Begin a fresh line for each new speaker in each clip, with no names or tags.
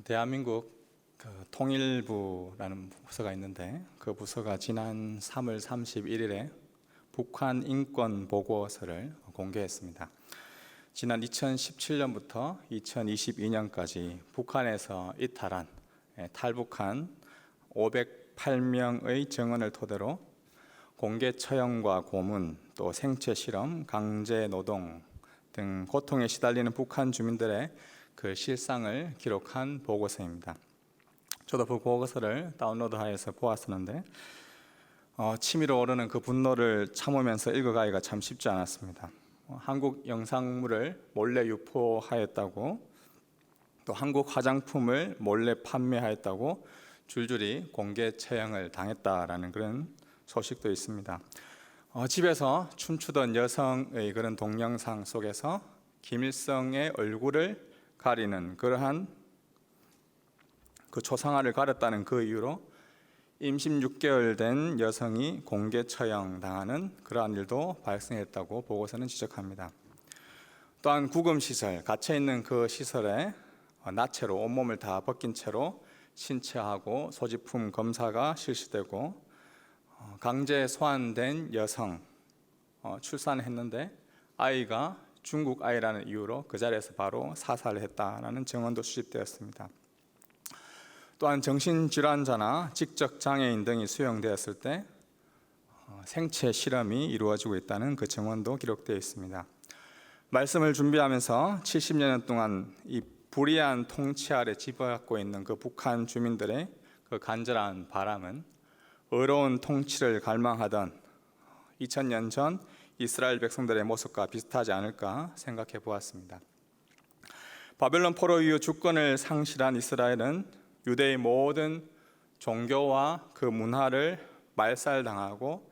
대한민국 통일부라는 부서가 있는데 그 부서가 지난 3월 31일에 북한 인권 보고서를 공개했습니다. 지난 2017년부터 2022년까지 북한에서 이탈한 탈북한 508명의 증언을 토대로 공개 처형과 고문, 또 생체 실험, 강제 노동 등 고통에 시달리는 북한 주민들의 그 실상을 기록한 보고서입니다. 저도 그 보고서를 다운로드하여서 보았었는데 치밀어 오르는 그 분노를 참으면서 읽어가기가 참 쉽지 않았습니다. 한국 영상물을 몰래 유포하였다고, 또 한국 화장품을 몰래 판매하였다고 줄줄이 공개 처형을 당했다라는 그런 소식도 있습니다. 집에서 춤추던 여성의 그런 동영상 속에서 김일성의 얼굴을 가리는 그러한 그 초상화를 가렸다는 그 이유로 임신 6개월 된 여성이 공개 처형 당하는 그러한 일도 발생했다고 보고서는 지적합니다. 또한 구금시설, 갇혀있는 그 시설에 나체로 온몸을 다 벗긴 채로 신체하고 소지품 검사가 실시되고, 강제 소환된 여성 출산했는데 아이가 중국 아이라는 이유로 그 자리에서 바로 사살을 했다라는 증언도 수집되었습니다. 또한 정신질환자나 지적장애인 등이 수용되었을 때 생체 실험이 이루어지고 있다는 그 증언도 기록되어 있습니다. 말씀을 준비하면서 70년 동안 이 불의한 통치 아래 지배받고 있는 그 북한 주민들의 그 간절한 바람은 의로운 통치를 갈망하던 2000년 전 이스라엘 백성들의 모습과 비슷하지 않을까 생각해 보았습니다. 바벨론 포로 이후 주권을 상실한 이스라엘은 유대의 모든 종교와 그 문화를 말살당하고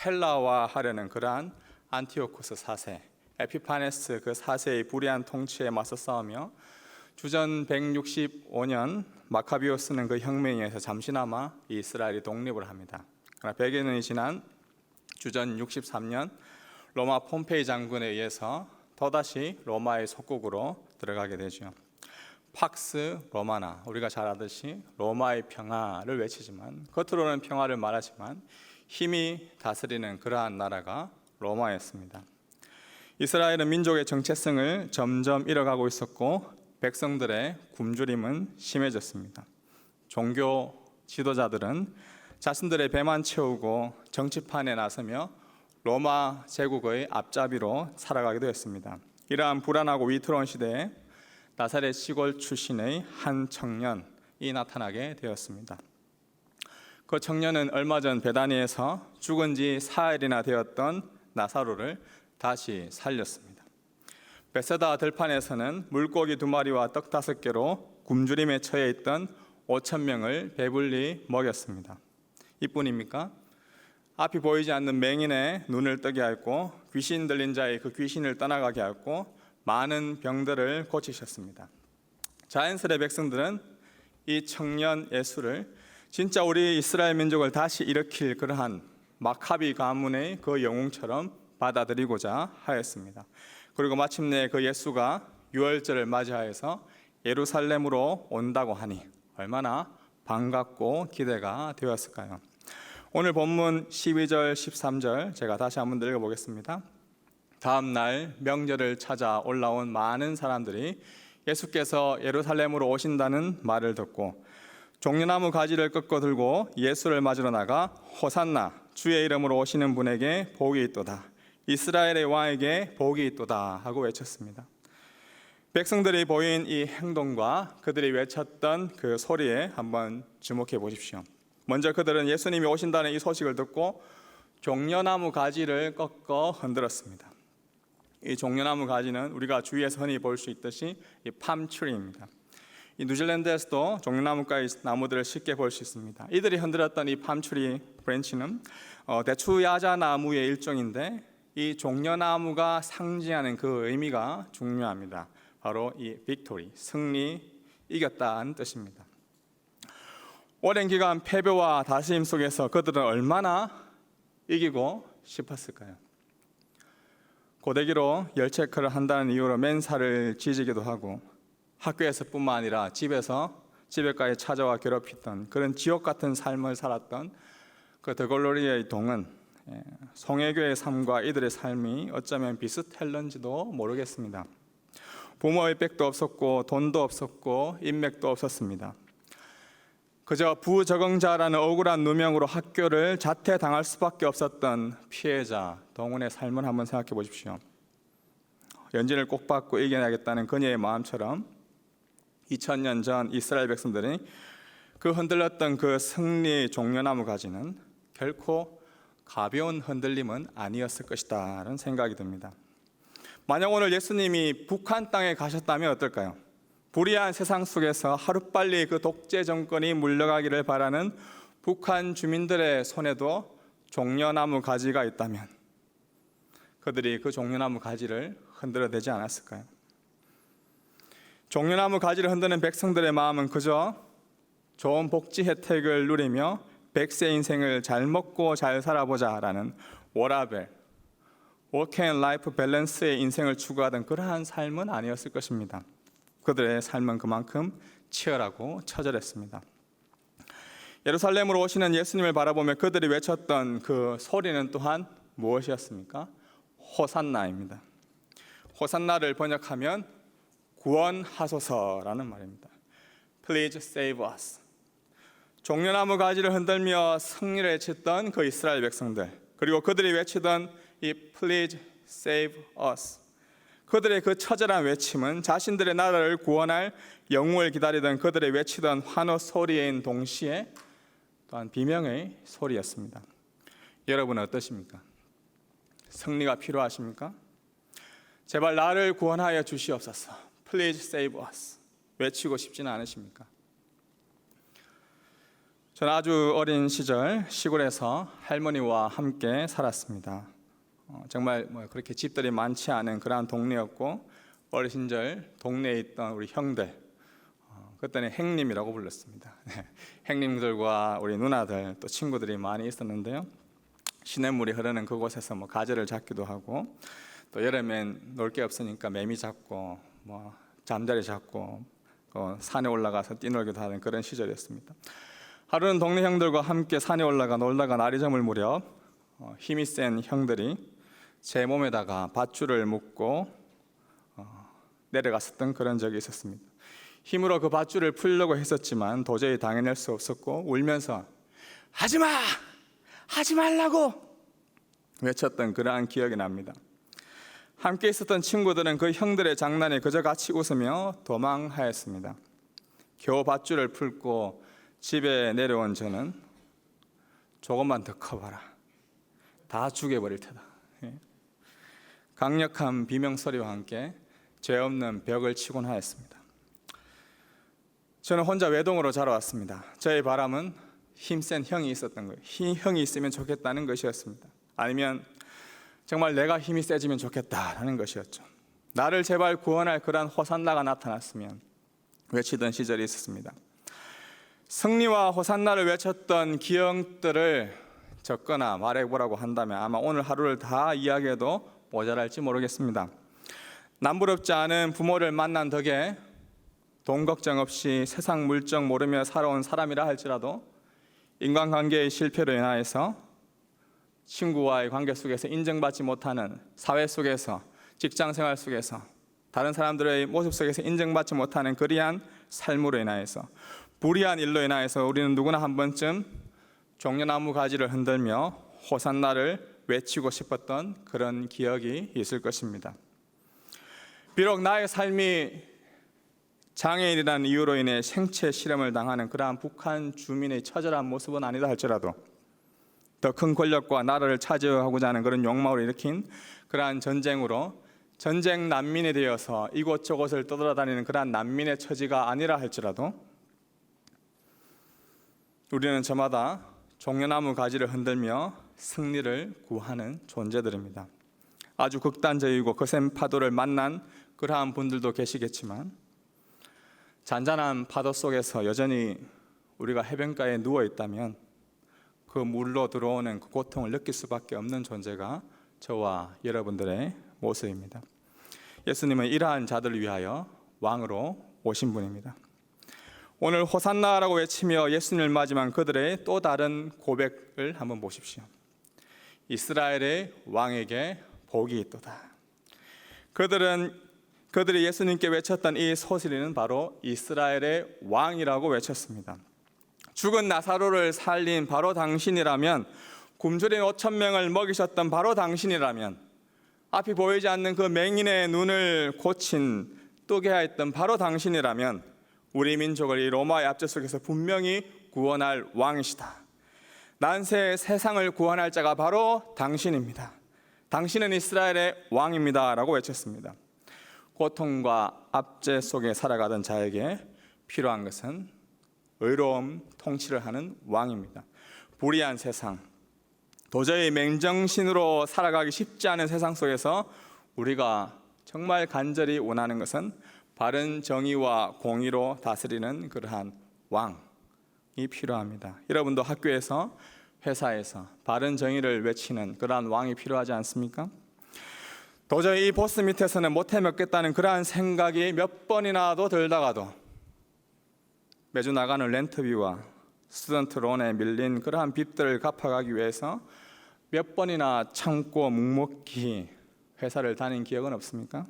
헬라화하려는 그러한 안티오코스 4세, 에피파네스 그 4세의 불의한 통치에 맞서 싸우며 주전 165년 마카비오스는 그 혁명에 의해서 잠시나마 이스라엘이 독립을 합니다. 그러나 100여 년이 지난 주전 63년 로마 폼페이 장군에 의해서 또다시 로마의 속국으로 들어가게 되죠. 팍스 로마나, 우리가 잘 아듯이 로마의 평화를 외치지만, 겉으로는 평화를 말하지만 힘이 다스리는 그러한 나라가 로마였습니다. 이스라엘은 민족의 정체성을 점점 잃어가고 있었고 백성들의 굶주림은 심해졌습니다. 종교 지도자들은 자신들의 배만 채우고 정치판에 나서며 로마 제국의 앞잡이로 살아가기도 했습니다. 이러한 불안하고 위태로운 시대에 나사렛 시골 출신의 한 청년이 나타나게 되었습니다. 그 청년은 얼마 전 베다니에서 죽은 지 사흘이나 되었던 나사로를 다시 살렸습니다. 베세다 들판에서는 물고기 2마리와 떡 5개로 굶주림에 처해 있던 5,000명을 배불리 먹였습니다. 이뿐입니까? 앞이 보이지 않는 맹인의 눈을 뜨게 하였고, 귀신 들린 자의 그 귀신을 떠나가게 하였고, 많은 병들을 고치셨습니다. 자연스레 백성들은 이 청년 예수를 진짜 우리 이스라엘 민족을 다시 일으킬 그러한 마카비 가문의 그 영웅처럼 받아들이고자 하였습니다. 그리고 마침내 그 예수가 유월절을 맞이하여서 예루살렘으로 온다고 하니 얼마나 반갑고 기대가 되었을까요? 오늘 본문 12절 13절 제가 다시 한번 읽어보겠습니다. 다음 날 명절을 찾아 올라온 많은 사람들이 예수께서 예루살렘으로 오신다는 말을 듣고 종려나무 가지를 꺾어 들고 예수를 맞으러 나가 호산나, 주의 이름으로 오시는 분에게 복이 있도다, 이스라엘의 왕에게 복이 있도다 하고 외쳤습니다. 백성들이 보인 이 행동과 그들이 외쳤던 그 소리에 한번 주목해 보십시오. 먼저 그들은 예수님이 오신다는 이 소식을 듣고 종려나무 가지를 꺾어 흔들었습니다. 이 종려나무 가지는 우리가 주위에서 흔히 볼 수 있듯이 이 팜트리입니다. 이 뉴질랜드에서도 종려나무가의 나무들을 쉽게 볼 수 있습니다. 이들이 흔들었던 이 팜트리 브랜치는 대추야자 나무의 일종인데, 이 종려나무가 상징하는 그 의미가 중요합니다. 바로 이 빅토리, 승리, 이겼다는 뜻입니다. 오랜 기간 패배와 다스림 속에서 그들은 얼마나 이기고 싶었을까요? 고데기로 열체크를 한다는 이유로 맨살을 지지기도 하고, 학교에서뿐만 아니라 집에서 집에까지 찾아와 괴롭히던 그런 지옥 같은 삶을 살았던 그 더글로리아의 동은 송혜교의 삶과 이들의 삶이 어쩌면 비슷했는지도 모르겠습니다. 부모의 백도 없었고 돈도 없었고 인맥도 없었습니다. 그저 부적응자라는 억울한 누명으로 학교를 자퇴당할 수밖에 없었던 피해자 동훈의 삶을 한번 생각해 보십시오. 연진을 꼭 받고 이겨내겠다는 그녀의 마음처럼 2000년 전 이스라엘 백성들이 그 흔들렸던 그 승리 종려나무 가지는 결코 가벼운 흔들림은 아니었을 것이다 라는 생각이 듭니다. 만약 오늘 예수님이 북한 땅에 가셨다면 어떨까요? 불의한 세상 속에서 하루빨리 그 독재 정권이 물러가기를 바라는 북한 주민들의 손에도 종려나무 가지가 있다면 그들이 그 종려나무 가지를 흔들어대지 않았을까요? 종려나무 가지를 흔드는 백성들의 마음은 그저 좋은 복지 혜택을 누리며 백세 인생을 잘 먹고 잘 살아보자라는 워라벨, 워크 앤 라이프 밸런스의 인생을 추구하던 그러한 삶은 아니었을 것입니다. 그들의 삶은 그만큼 치열하고 처절했습니다. 예루살렘으로 오시는 예수님을 바라보며 그들이 외쳤던 그 소리는 또한 무엇이었습니까? 호산나입니다. 호산나를 번역하면 구원하소서라는 말입니다. Please save us. 종려나무 가지를 흔들며 승리를 외쳤던 그 이스라엘 백성들, 그리고 그들이 외치던 이 Please save us, 그들의 그 처절한 외침은 자신들의 나라를 구원할 영웅을 기다리던 그들의 외치던 환호 소리인 동시에 또한 비명의 소리였습니다. 여러분은 어떠십니까? 승리가 필요하십니까? 제발 나를 구원하여 주시옵소서. Please save us. 외치고 싶지는 않으십니까? 저는 아주 어린 시절 시골에서 할머니와 함께 살았습니다. 정말 그렇게 집들이 많지 않은 그러한 동네였고, 어린 시절 동네에 있던 우리 형들, 그때는 행님이라고 불렀습니다. 행님들과 우리 누나들 또 친구들이 많이 있었는데요. 시냇물이 흐르는 그곳에서 가지를 잡기도 하고, 또 여름엔 놀 게 없으니까 매미 잡고 잠자리 잡고 산에 올라가서 뛰놀기도 하는 그런 시절이었습니다. 하루는 동네 형들과 함께 산에 올라가 놀다가 날이 저물 무렵 힘이 센 형들이 제 몸에다가 밧줄을 묶고 내려갔었던 그런 적이 있었습니다. 힘으로 그 밧줄을 풀려고 했었지만 도저히 당해낼 수 없었고 울면서 하지마! 하지 말라고! 외쳤던 그러한 기억이 납니다. 함께 있었던 친구들은 그 형들의 장난에 그저 같이 웃으며 도망하였습니다. 겨우 밧줄을 풀고 집에 내려온 저는 조금만 더 커봐라, 다 죽여버릴 테다. 강력한 비명소리와 함께 죄 없는 벽을 치곤 하였습니다. 저는 혼자 외동으로 자라왔습니다. 저의 바람은 힘센 형이 있었던 거예요. 형이 있으면 좋겠다는 것이었습니다. 아니면 정말 내가 힘이 세지면 좋겠다라는 것이었죠. 나를 제발 구원할 그러한 호산나가 나타났으면 외치던 시절이 있었습니다. 승리와 호산나를 외쳤던 기억들을 적거나 말해보라고 한다면 아마 오늘 하루를 다 이야기해도 모자랄지 모르겠습니다. 남부럽지 않은 부모를 만난 덕에 돈 걱정 없이 세상 물정 모르며 살아온 사람이라 할지라도 인간관계의 실패로 인하여서 친구와의 관계 속에서 인정받지 못하는 사회 속에서, 직장생활 속에서, 다른 사람들의 모습 속에서 인정받지 못하는 그리한 삶으로 인하여서, 불의한 일로 인하여서 우리는 누구나 한 번쯤 종려나무 가지를 흔들며 호산나를 외치고 싶었던 그런 기억이 있을 것입니다. 비록 나의 삶이 장애인이라는 이유로 인해 생체 실험을 당하는 그러한 북한 주민의 처절한 모습은 아니다 할지라도 더 큰 권력과 나라를 차지하고자 하는 그런 욕망을 일으킨 그러한 전쟁으로 전쟁 난민이 되어서 이곳저곳을 떠돌아다니는 그러한 난민의 처지가 아니라 할지라도 우리는 저마다 종려나무 가지를 흔들며 승리를 구하는 존재들입니다. 아주 극단적이고 거센 파도를 만난 그러한 분들도 계시겠지만 잔잔한 파도 속에서 여전히 우리가 해변가에 누워 있다면 그 물로 들어오는 그 고통을 느낄 수밖에 없는 존재가 저와 여러분들의 모습입니다. 예수님은 이러한 자들을 위하여 왕으로 오신 분입니다. 오늘 호산나라고 외치며 예수님을 맞이한 그들의 또 다른 고백을 한번 보십시오. 이스라엘의 왕에게 복이 있도다. 그들이 예수님께 외쳤던 이 소리는 바로 이스라엘의 왕이라고 외쳤습니다. 죽은 나사로를 살린 바로 당신이라면, 굶주린 5천 명을 먹이셨던 바로 당신이라면, 앞이 보이지 않는 그 맹인의 눈을 고친 뜨게 하였던 바로 당신이라면 우리 민족을 이 로마의 압제 속에서 분명히 구원할 왕이시다. 난세 세상을 구원할 자가 바로 당신입니다. 당신은 이스라엘의 왕입니다 라고 외쳤습니다. 고통과 압제 속에 살아가던 자에게 필요한 것은 의로움 통치를 하는 왕입니다. 불의한 세상, 도저히 맹정신으로 살아가기 쉽지 않은 세상 속에서 우리가 정말 간절히 원하는 것은 바른 정의와 공의로 다스리는 그러한 왕이 필요합니다. 여러분도 학교에서, 회사에서 바른 정의를 외치는 그러한 왕이 필요하지 않습니까? 도저히 이 보스 밑에서는 못 해먹겠다는 그러한 생각이 몇 번이나도 들다가도 매주 나가는 렌트비와 스튜던트 론에 밀린 그러한 빚들을 갚아가기 위해서 몇 번이나 참고 묵묵히 회사를 다닌 기억은 없습니까?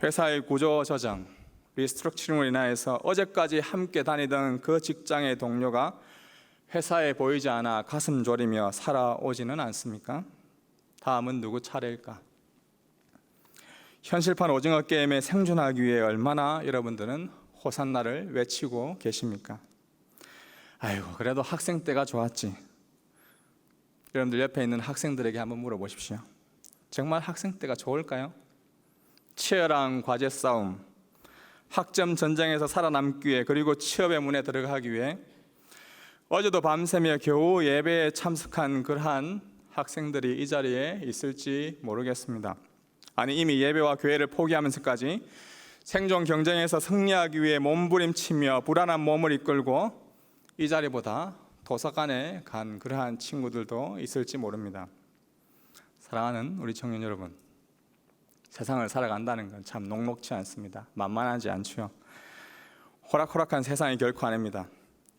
회사의 구조조정, 리스트럭처링으로 인하여서 어제까지 함께 다니던 그 직장의 동료가 회사에 보이지 않아 가슴 졸이며 살아오지는 않습니까? 다음은 누구 차례일까? 현실판 오징어 게임에 생존하기 위해 얼마나 여러분들은 호산나를 외치고 계십니까? 아이고, 그래도 학생 때가 좋았지. 여러분들 옆에 있는 학생들에게 한번 물어보십시오. 정말 학생 때가 좋을까요? 치열한 과제 싸움, 학점 전쟁에서 살아남기 위해, 그리고 취업의 문에 들어가기 위해 어제도 밤새며 겨우 예배에 참석한 그러한 학생들이 이 자리에 있을지 모르겠습니다. 아니, 이미 예배와 교회를 포기하면서까지 생존 경쟁에서 승리하기 위해 몸부림치며 불안한 몸을 이끌고 이 자리보다 도서관에 간 그러한 친구들도 있을지 모릅니다. 사랑하는 우리 청년 여러분, 세상을 살아간다는 건 참 녹록지 않습니다. 만만하지 않죠. 호락호락한 세상이 결코 아닙니다.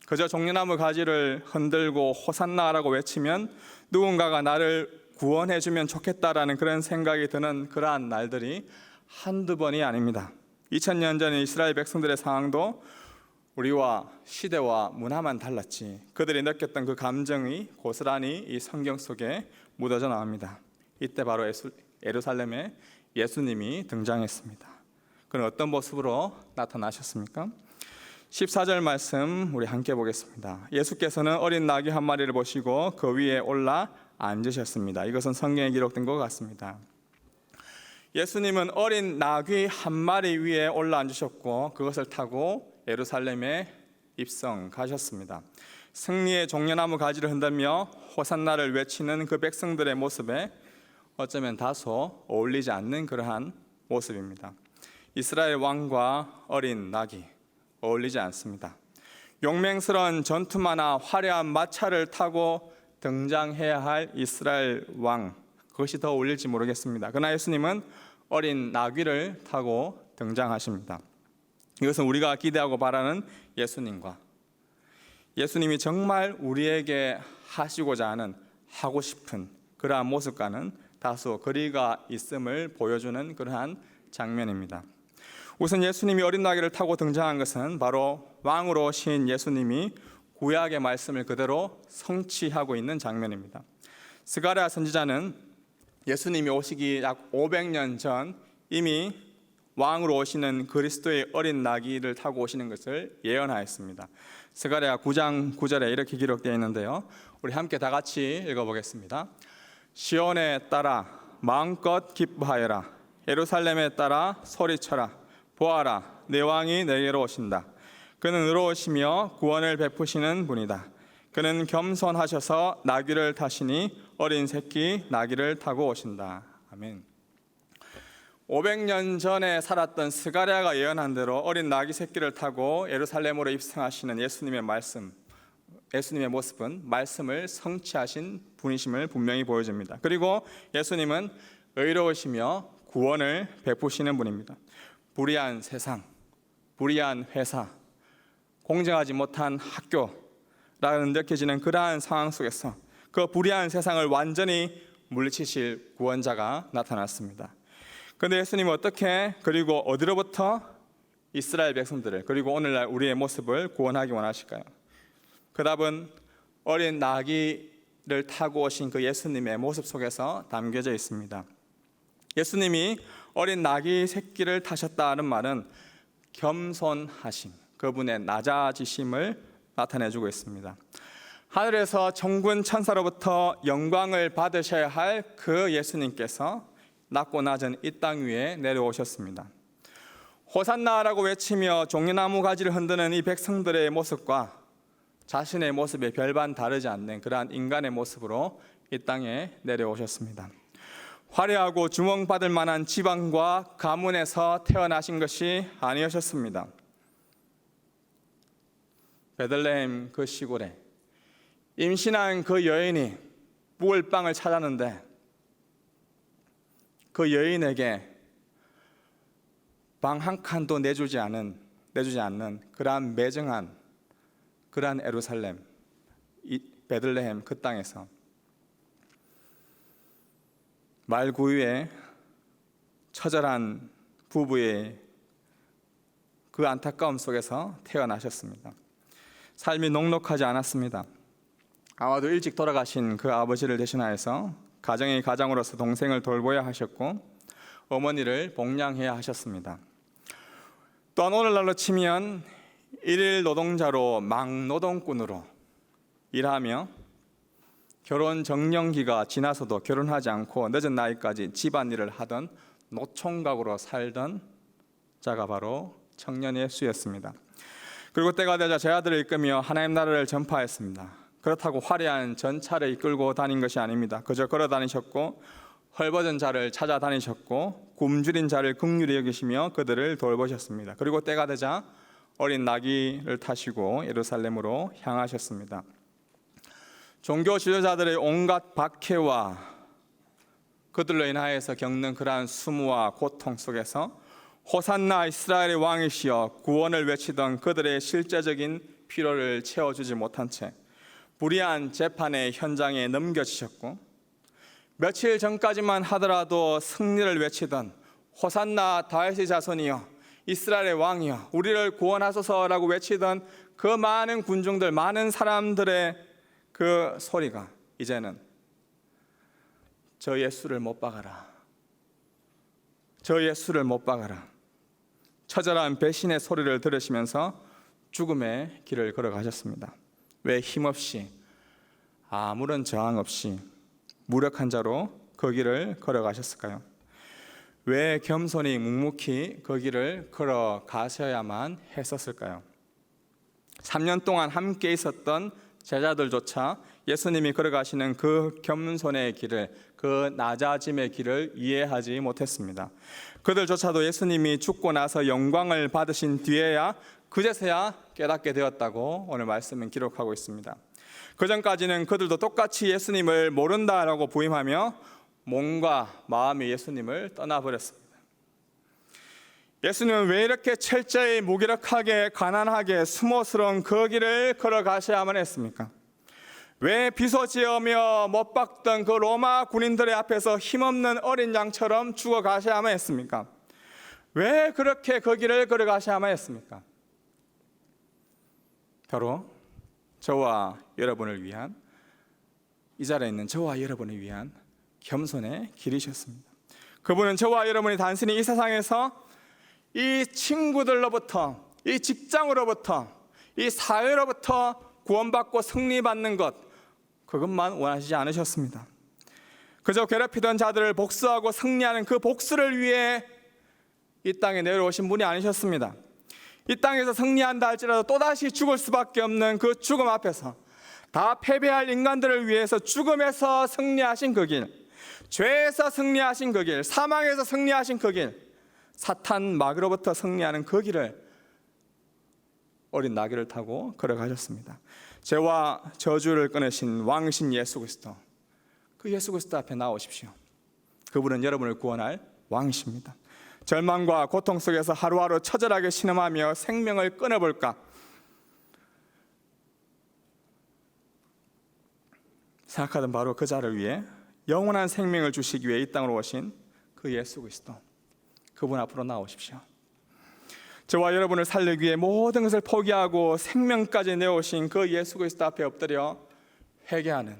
그저 종려나무 가지를 흔들고 호산나라고 외치면 누군가가 나를 구원해주면 좋겠다라는 그런 생각이 드는 그러한 날들이 한두 번이 아닙니다. 2000년 전 이스라엘 백성들의 상황도 우리와 시대와 문화만 달랐지 그들이 느꼈던 그 감정이 고스란히 이 성경 속에 묻어져 나옵니다. 이때 바로 예루살렘에 예수님이 등장했습니다. 그는 어떤 모습으로 나타나셨습니까? 14절 말씀 우리 함께 보겠습니다. 예수께서는 어린 나귀 한 마리를 보시고 그 위에 올라 앉으셨습니다. 이것은 성경에 기록된 것 같습니다. 예수님은 어린 나귀 한 마리 위에 올라 앉으셨고 그것을 타고 예루살렘에 입성가셨습니다. 승리의 종려나무 가지를 흔들며 호산나를 외치는 그 백성들의 모습에 어쩌면 다소 어울리지 않는 그러한 모습입니다. 이스라엘 왕과 어린 나귀 어울리지 않습니다. 용맹스러운 전투마나 화려한 마차를 타고 등장해야 할 이스라엘 왕, 그것이 더 어울릴지 모르겠습니다. 그러나 예수님은 어린 나귀를 타고 등장하십니다. 이것은 우리가 기대하고 바라는 예수님과 예수님이 정말 우리에게 하시고자 하는, 하고 싶은 그러한 모습과는 다소 거리가 있음을 보여주는 그러한 장면입니다. 우선 예수님이 어린 나귀를 타고 등장한 것은 바로 왕으로 오신 예수님이 구약의 말씀을 그대로 성취하고 있는 장면입니다. 스가랴 선지자는 예수님이 오시기 약 500년 전 이미 왕으로 오시는 그리스도의 어린 나귀를 타고 오시는 것을 예언하였습니다. 스가랴 9장 9절에 이렇게 기록되어 있는데요, 우리 함께 다 같이 읽어보겠습니다. 시온에 따라 마음껏 기뻐하여라. 예루살렘에 따라 소리쳐라. 보아라, 내 왕이 내게로 오신다. 그는 의로우시며 구원을 베푸시는 분이다. 그는 겸손하셔서 나귀를 타시니 어린 새끼 나귀를 타고 오신다. 아멘. 500년 전에 살았던 스가랴가 예언한 대로 어린 나귀 새끼를 타고 예루살렘으로 입성하시는 예수님의 말씀, 예수님의 모습은 말씀을 성취하신 분이심을 분명히 보여줍니다. 그리고 예수님은 의로우시며 구원을 베푸시는 분입니다. 불의한 세상, 불의한 회사, 공정하지 못한 학교라는 느껴지는 그러한 상황 속에서 그 불의한 세상을 완전히 물리치실 구원자가 나타났습니다. 그런데 예수님은 어떻게, 그리고 어디로부터 이스라엘 백성들을, 그리고 오늘날 우리의 모습을 구원하기 원하실까요? 그 답은 어린 나귀를 타고 오신 그 예수님의 모습 속에서 담겨져 있습니다. 예수님이 어린 나귀 새끼를 타셨다는 말은 겸손하심, 그분의 낮아지심을 나타내주고 있습니다. 하늘에서 천군 천사로부터 영광을 받으셔야 할 그 예수님께서 낮고 낮은 이 땅 위에 내려오셨습니다. 호산나라고 외치며 종려나무 가지를 흔드는 이 백성들의 모습과 자신의 모습에 별반 다르지 않는 그러한 인간의 모습으로 이 땅에 내려오셨습니다. 화려하고 주목받을 만한 지방과 가문에서 태어나신 것이 아니었습니다. 베들레헴 그 시골에 임신한 그 여인이 묵을 빵을 찾았는데 그 여인에게 방 한 칸도 내주지 않는 그러한 매정한 그러한 예루살렘, 베들레헴 그 땅에서 말구유에 처절한 부부의 그 안타까움 속에서 태어나셨습니다. 삶이 녹록하지 않았습니다. 아마도 일찍 돌아가신 그 아버지를 대신하여서 가정의 가장으로서 동생을 돌보아야 하셨고 어머니를 복양해야 하셨습니다. 또한 오늘날로 치면 일일 노동자로 막노동꾼으로 일하며 결혼 정년기가 지나서도 결혼하지 않고 늦은 나이까지 집안일을 하던 노총각으로 살던 자가 바로 청년 예수였습니다. 그리고 때가 되자 제 아들을 이끌며 하나님 나라를 전파했습니다. 그렇다고 화려한 전차를 이끌고 다닌 것이 아닙니다. 그저 걸어 다니셨고 헐벗은 자를 찾아다니셨고 굶주린 자를 긍휼히 여기시며 그들을 돌보셨습니다. 그리고 때가 되자 어린 나귀를 타시고 예루살렘으로 향하셨습니다. 종교 지도자들의 온갖 박해와 그들로 인하여서 겪는 그러한 수모와 고통 속에서 호산나 이스라엘의 왕이시여 구원을 외치던 그들의 실제적인 필요를 채워주지 못한 채 불의한 재판의 현장에 넘겨지셨고 며칠 전까지만 하더라도 승리를 외치던 호산나 다윗의 자손이여 이스라엘의 왕이여 우리를 구원하소서라고 외치던 그 많은 군중들, 많은 사람들의 그 소리가 이제는 저 예수를 못 박아라, 저 예수를 못 박아라, 처절한 배신의 소리를 들으시면서 죽음의 길을 걸어가셨습니다. 왜 힘없이 아무런 저항 없이 무력한 자로 그 길을 걸어가셨을까요? 왜 겸손히 묵묵히 그 길을 걸어가셔야만 했었을까요? 3년 동안 함께 있었던 제자들조차 예수님이 걸어가시는 그 겸손의 길을, 그 낮아짐의 길을 이해하지 못했습니다. 그들조차도 예수님이 죽고 나서 영광을 받으신 뒤에야 그제서야 깨닫게 되었다고 오늘 말씀은 기록하고 있습니다. 그 전까지는 그들도 똑같이 예수님을 모른다라고 부임하며 몸과 마음이 예수님을 떠나버렸습니다. 예수님은 왜 이렇게 철저히 무기력하게 가난하게 수모스러운 그 길을 걸어가셔야만 했습니까? 왜 비소지으며 못 박던 그 로마 군인들의 앞에서 힘없는 어린 양처럼 죽어가셔야만 했습니까? 왜 그렇게 그 길을 걸어가셔야만 했습니까? 바로 저와 여러분을 위한, 이 자리에 있는 저와 여러분을 위한 겸손의 길이셨습니다. 그분은 저와 여러분이 단순히 이 세상에서 이 친구들로부터, 이 직장으로부터, 이 사회로부터 구원받고 승리받는 것, 그것만 원하시지 않으셨습니다. 그저 괴롭히던 자들을 복수하고 승리하는 그 복수를 위해 이 땅에 내려오신 분이 아니셨습니다. 이 땅에서 승리한다 할지라도 또다시 죽을 수밖에 없는 그 죽음 앞에서 다 패배할 인간들을 위해서 죽음에서 승리하신 그 길, 죄에서 승리하신 그 길, 사망에서 승리하신 그 길, 사탄 마귀로부터 승리하는 그 길을 어린 나귀를 타고 걸어가셨습니다. 죄와 저주를 끊으신 왕이신 예수 그리스도, 그 예수 그리스도 앞에 나오십시오. 그분은 여러분을 구원할 왕이십니다. 절망과 고통 속에서 하루하루 처절하게 신음하며 생명을 끊어볼까, 생각하던 바로 그 자를 위해 영원한 생명을 주시기 위해 이 땅으로 오신 그 예수 그리스도, 그분 앞으로 나오십시오. 저와 여러분을 살리기 위해 모든 것을 포기하고 생명까지 내오신 그 예수 그리스도 앞에 엎드려 회개하는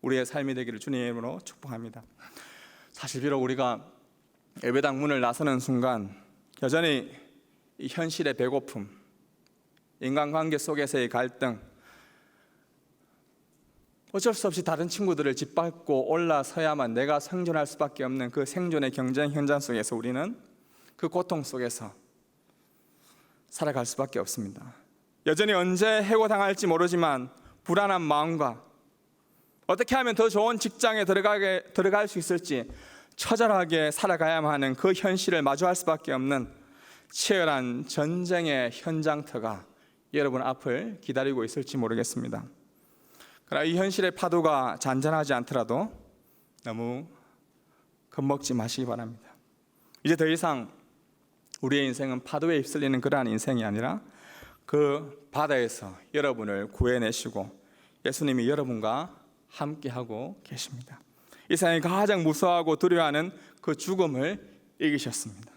우리의 삶이 되기를 주님의 이름으로 축복합니다. 사실 비록 우리가 예배당 문을 나서는 순간 여전히 이 현실의 배고픔, 인간관계 속에서의 갈등, 어쩔 수 없이 다른 친구들을 짓밟고 올라서야만 내가 생존할 수밖에 없는 그 생존의 경쟁 현장 속에서 우리는 그 고통 속에서 살아갈 수밖에 없습니다. 여전히 언제 해고당할지 모르지만 불안한 마음과 어떻게 하면 더 좋은 직장에 들어갈 수 있을지 처절하게 살아가야만 하는 그 현실을 마주할 수밖에 없는 치열한 전쟁의 현장터가 여러분 앞을 기다리고 있을지 모르겠습니다. 그러나 이 현실의 파도가 잔잔하지 않더라도 너무 겁먹지 마시기 바랍니다. 이제 더 이상 우리의 인생은 파도에 휩쓸리는 그러한 인생이 아니라 그 바다에서 여러분을 구해내시고 예수님이 여러분과 함께하고 계십니다. 이 세상이 가장 무서워하고 두려워하는 그 죽음을 이기셨습니다.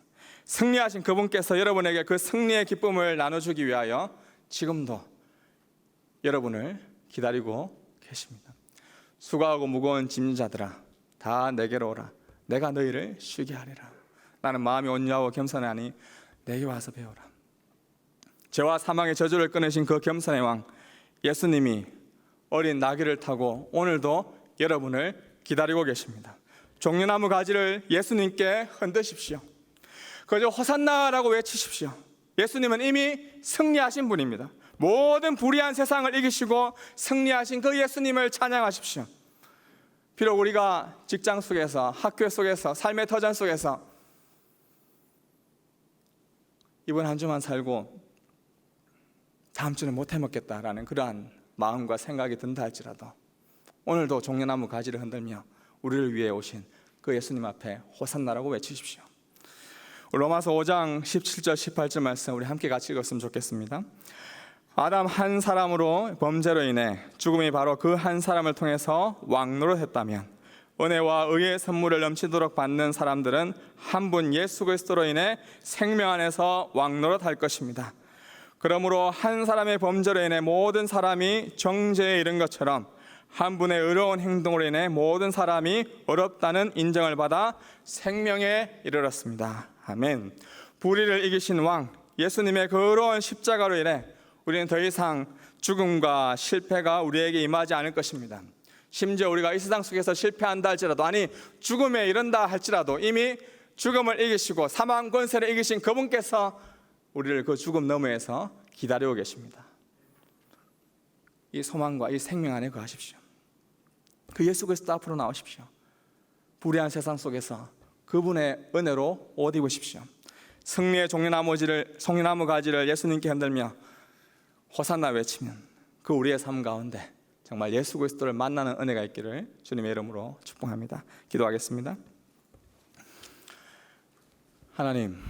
승리하신 그분께서 여러분에게 그 승리의 기쁨을 나눠주기 위하여 지금도 여러분을 기다리고 계십니다. 수고하고 무거운 짐진 자들아 다 내게로 오라. 내가 너희를 쉬게 하리라. 나는 마음이 온유하고 겸손하니 내게 와서 배우라. 죄와 사망의 저주를 끊으신 그 겸손의 왕 예수님이 어린 나귀를 타고 오늘도 여러분을 기다리고 계십니다. 종려나무 가지를 예수님께 흔드십시오. 그저 호산나라고 외치십시오. 예수님은 이미 승리하신 분입니다. 모든 불의한 세상을 이기시고 승리하신 그 예수님을 찬양하십시오. 비록 우리가 직장 속에서, 학교 속에서, 삶의 터전 속에서 이번 한 주만 살고 다음 주는 못 해먹겠다라는 그러한 마음과 생각이 든다 할지라도 오늘도 종려나무 가지를 흔들며 우리를 위해 오신 그 예수님 앞에 호산나라고 외치십시오. 로마서 5장 17절 18절 말씀 우리 함께 같이 읽었으면 좋겠습니다. 아담 한 사람으로 범죄로 인해 죽음이 바로 그 한 사람을 통해서 왕노릇했다면 은혜와 의의 선물을 넘치도록 받는 사람들은 한 분 예수 그리스도로 인해 생명 안에서 왕노릇할 것입니다. 그러므로 한 사람의 범죄로 인해 모든 사람이 정죄에 이른 것처럼 한 분의 의로운 행동으로 인해 모든 사람이 어렵다는 인정을 받아 생명에 이르렀습니다. 아멘. 불의를 이기신 왕 예수님의 그 의로운 십자가로 인해 우리는 더 이상 죽음과 실패가 우리에게 임하지 않을 것입니다. 심지어 우리가 이 세상 속에서 실패한다 할지라도, 아니 죽음에 이른다 할지라도 이미 죽음을 이기시고 사망 권세를 이기신 그분께서 우리를 그 죽음 너머에서 기다리고 계십니다. 이 소망과 이 생명 안에 거하십시오. 그 예수 그리스도 앞으로 나오십시오. 불의한 세상 속에서 그분의 은혜로 옷 입으십시오. 승리의 종려나무 가지를 예수님께 흔들며 호산나 외치면 그 우리의 삶 가운데 정말 예수 그리스도를 만나는 은혜가 있기를 주님의 이름으로 축복합니다. 기도하겠습니다. 하나님,